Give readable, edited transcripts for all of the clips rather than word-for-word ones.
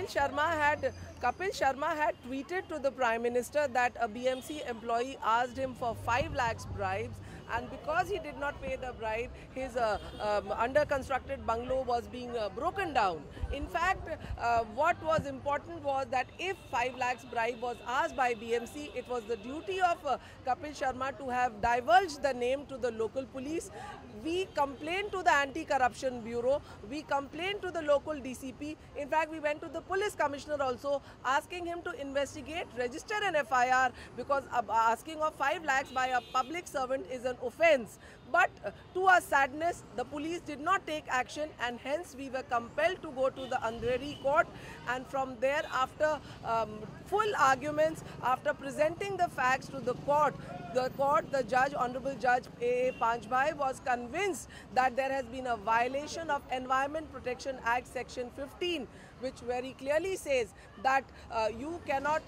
Kapil Sharma had tweeted to the Prime Minister that a BMC employee asked him for 5 lakhs bribes, and because he did not pay the bribe, his under constructed bungalow was being broken down. In fact, what was important was that if 5 lakhs bribe was asked by BMC, it was the duty of Kapil Sharma to have divulged the name to the local police. We complained to the Anti-Corruption Bureau, we complained to the local DCP. In fact, we went to the police commissioner also, asking him to investigate, register an FIR, because asking of 5 lakhs by a public servant is an offence. But to our sadness, the police did not take action, and hence we were compelled to go to the Andheri court. And from there, after full arguments, after presenting the facts to the court, the judge, Honorable Judge A.A. Panchbhai, was convinced that there has been a violation of Environment Protection Act Section 15, which very clearly says that you cannot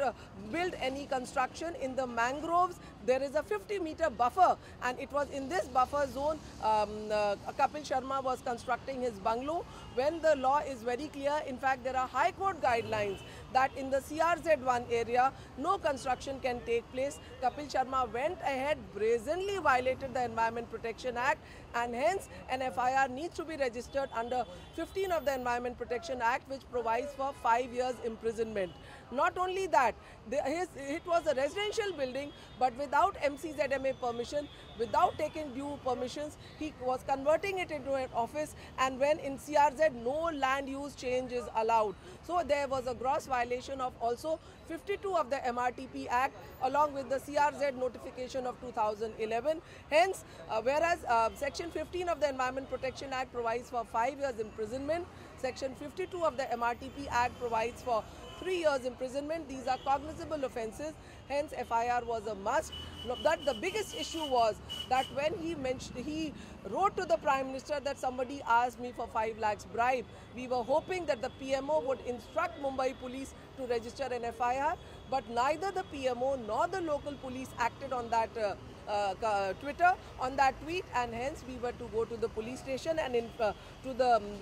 build any construction in the mangroves. There is a 50-meter buffer, and it was in this buffer zone Kapil Sharma was constructing his bungalow, when the law is very clear. In fact, there are High Court guidelines that in the CRZ1 area, no construction can take place. Kapil Sharma went ahead, brazenly violated the Environment Protection Act, and hence an FIR needs to be registered under 15 of the Environment Protection Act, which provides for 5 years imprisonment. Not only that, it was a residential building, but without MCZMA permission, without taking due permissions, he was converting it into an office, and when in CRZ no land use change is allowed. So there was a gross violation of also 52 of the MRTP Act, along with the CRZ notification of 2011. Hence, whereas Section 15 of the Environment Protection Act provides for 5 years imprisonment, Section 52 of the MRTP Act provides for 3 years imprisonment. These are cognizable offences, hence FIR was a must. That the biggest issue was that when he wrote to the Prime Minister that somebody asked me for 5 lakhs bribe, we were hoping that the PMO would instruct Mumbai police to register an FIR, but neither the PMO nor the local police acted on that Twitter, on that tweet, and hence we were to go to the police station, and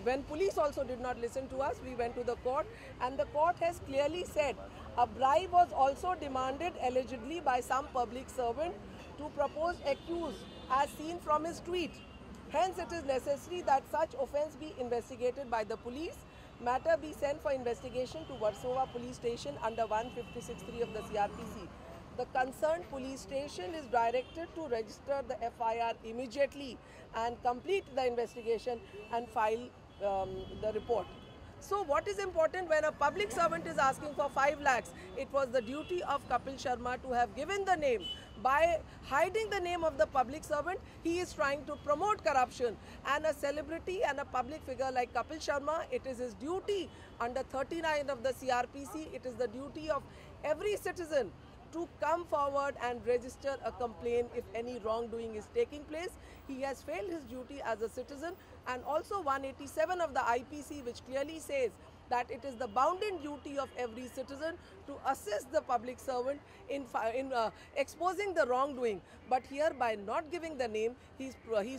when police also did not listen to us, we went to the court, and the court has clearly said a bribe was also demanded allegedly by some public servant to proposed accused as seen from his tweet. Hence it is necessary that such offence be investigated by the police. Matter be sent for investigation to Versova police station under 156(3) of the CRPC. The concerned police station is directed to register the FIR immediately and complete the investigation and file the report. So what is important when a public servant is asking for 5 lakhs? It was the duty of Kapil Sharma to have given the name. By hiding the name of the public servant, he is trying to promote corruption. And a celebrity and a public figure like Kapil Sharma, it is his duty under 39 of the CRPC, it is the duty of every citizen to come forward and register a complaint if any wrongdoing is taking place. He has failed his duty as a citizen, and also 187 of the IPC, which clearly says that it is the bounden duty of every citizen to assist the public servant in exposing the wrongdoing. But here, by not giving the name, he's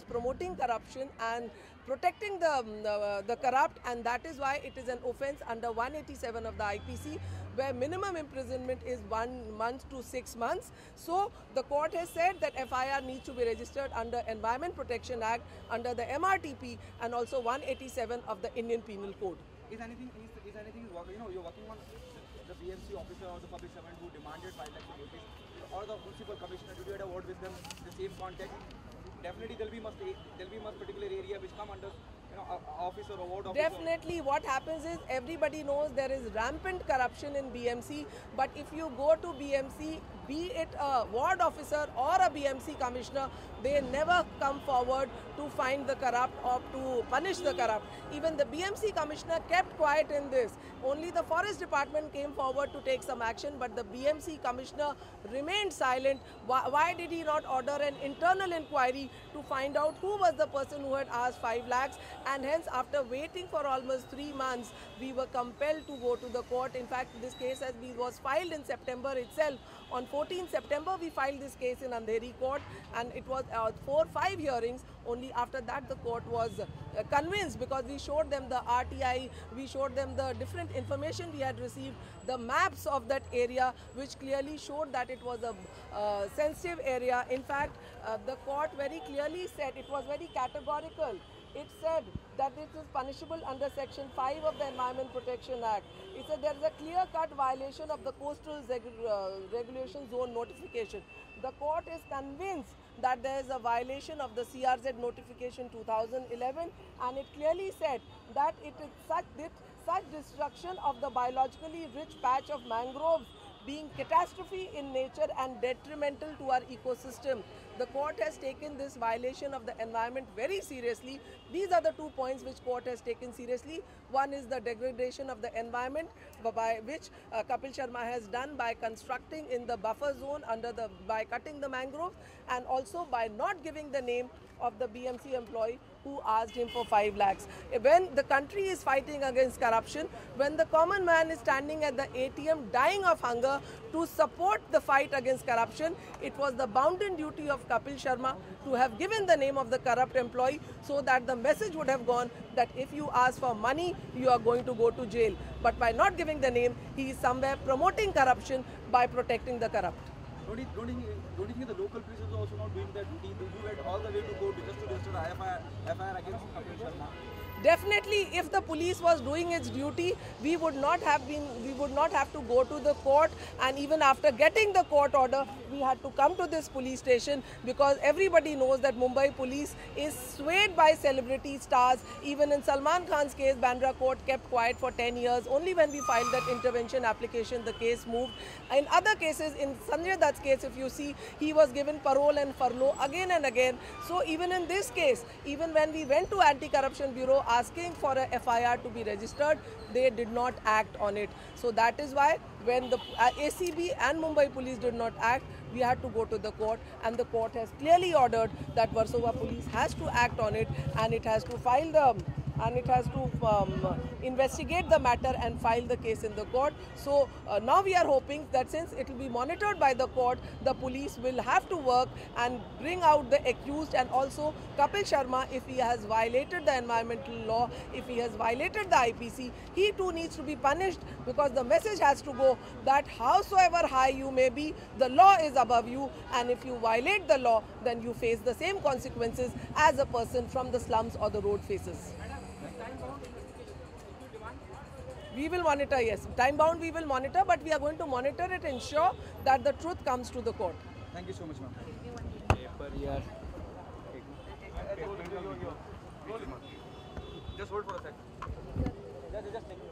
promoting corruption and protecting the corrupt, and that is why it is an offence under 187 of the IPC, where minimum imprisonment is 1 month to 6 months. So the court has said that FIR needs to be registered under Environment Protection Act, under the MRTP, and also 187 of the Indian Penal Code. Is anything you're working on the BMC officer or the public servant who demanded 5 lakhs rupees, or the municipal commissioner? Did you had a word with them in the same context? Definitely there'll be must particular area which come under office or a ward officer. Definitely, what happens is everybody knows there is rampant corruption in BMC, but if you go to BMC, be it a ward officer or a BMC commissioner, they never come forward to find the corrupt or to punish the corrupt. Even the BMC commissioner kept quiet in this. Only the forest department came forward to take some action, but the BMC commissioner remained silent. Why did he not order an internal inquiry to find out who was the person who had asked 5 lakhs? And hence, after waiting for almost 3 months, we were compelled to go to the court. In fact, this case was filed in September itself On 14 September, we filed this case in Andheri court, and it was 4-5 hearings. Only after that the court was convinced, because we showed them the RTI, we showed them the different information we had received, the maps of that area, which clearly showed that it was a sensitive area. In fact, the court very clearly said, it was very categorical. It said that this is punishable under Section 5 of the Environment Protection Act. It said there is a clear-cut violation of the Coastal Regulation Zone notification. The court is convinced that there is a violation of the CRZ notification 2011, and it clearly said that it is such destruction of the biologically rich patch of mangroves being catastrophe in nature and detrimental to our ecosystem. The court has taken this violation of the environment very seriously. These are the 2 points which court has taken seriously. One is the degradation of the environment, by which Kapil Sharma has done by constructing in the buffer zone by cutting the mangroves, and also by not giving the name of the BMC employee who asked him for 5 lakhs. When the country is fighting against corruption, when the common man is standing at the ATM dying of hunger to support the fight against corruption, it was the bounden duty of Kapil Sharma to have given the name of the corrupt employee, so that the message would have gone that if you ask for money, you are going to go to jail. But by not giving the name, he is somewhere promoting corruption by protecting the corrupt. Don't you think the local police is also not doing their duty? They went all the way to court just to register an FIR against Kapil Sharma. Definitely, if the police was doing its duty, we would not have to go to the court, and even after getting the court order, we had to come to this police station, because everybody knows that Mumbai police is swayed by celebrity stars. Even in Salman Khan's case, Bandra court kept quiet for 10 years. Only when we filed that intervention application, the case moved. In other cases, in Sanjay Dutt's case, if you see, he was given parole and furlough again and again. So even in this case, even when we went to Anti-Corruption Bureau asking for a FIR to be registered, they did not act on it. So that is why when the ACB and Mumbai police did not act, we had to go to the court, and the court has clearly ordered that Versova police has to act on it, and it has to file investigate the matter and file the case in the court. So now we are hoping that since it will be monitored by the court, the police will have to work and bring out the accused, and also Kapil Sharma, if he has violated the environmental law, if he has violated the IPC, he too needs to be punished, because the message has to go that howsoever high you may be, the law is above you, and if you violate the law, then you face the same consequences as a person from the slums or the road faces. We will monitor, yes. Time bound we will monitor, but we are going to monitor it, ensure that the truth comes to the court. Thank you so much, ma'am. Just hold for a second. Just take it.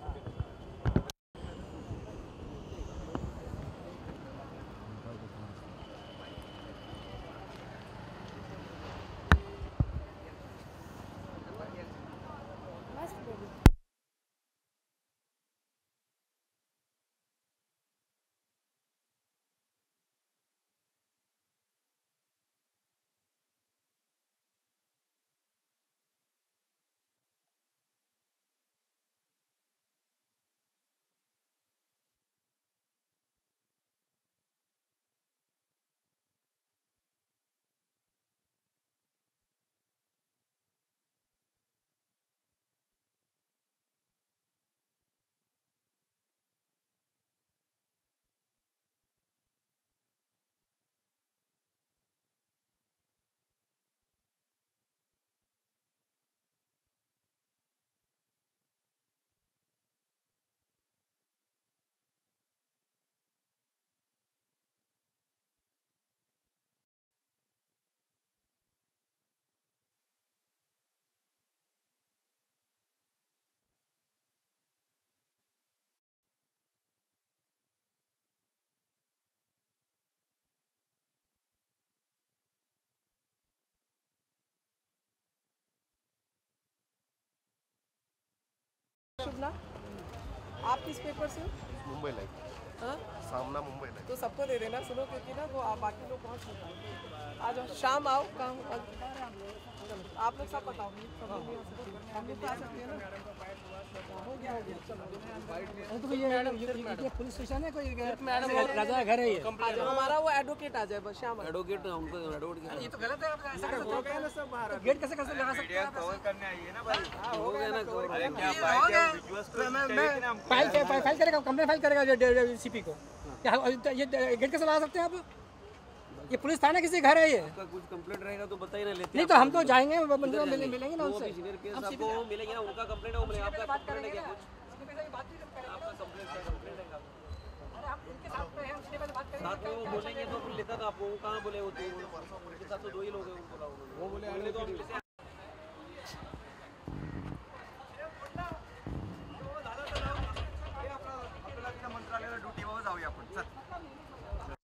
शुभना, आप किस paper से हो? Mumbai live. हाँ? सामना मुंबई में। तो सबको दे देना, सुनो, क्योंकि ना वो आप बाकी लोग पहुँच नहीं पाएंगे। आ जाओ, शाम आओ, काम आप लोग सब बताओ, हम लोग तो आ सकते हैं ना। हो गया तो ये पुलिस स्टेशन है कोई मैडम राजा घर है ये। हमारा वो एडवोकेट आ जाए बस, शाम एडवोकेट हमको एडवोकेट ये तो गलत है, आप ऐसा कर सकते हो ना सब गेट कैसे कैसे लगा सकते हैं कवर करने आइए ना भाई। हो गया ना कवर। अरे क्या फाइल करेगा, कंप्लेंट फाइल करेगा सीपी को। ये गेट कैसे लगा सकते हैं आप? ये पुलिस थाना किसी घर है ये? कुछ कंप्लेंट रहेगा तो बताइए ना, लेते नहीं तो हम तो जाएंगे, बंदे मिलेंगे ना उनसे। सीनियर पीएस आपको मिलेंगे ना, उनका कंप्लेंट है, वो मिलेगा। आपका बात करेंगे क्या ना, कुछ आपका कंप्लेंट है? अरे हम उनके साथ में हैं, उसके बाद बात करेंगे। साथ में वो बोलेंगे तो फिर लेता था आपको, वो कहाँ बोले? वो उनके साथ तो 2 ही लोग हैं, उनको वो बोले तो हम लेते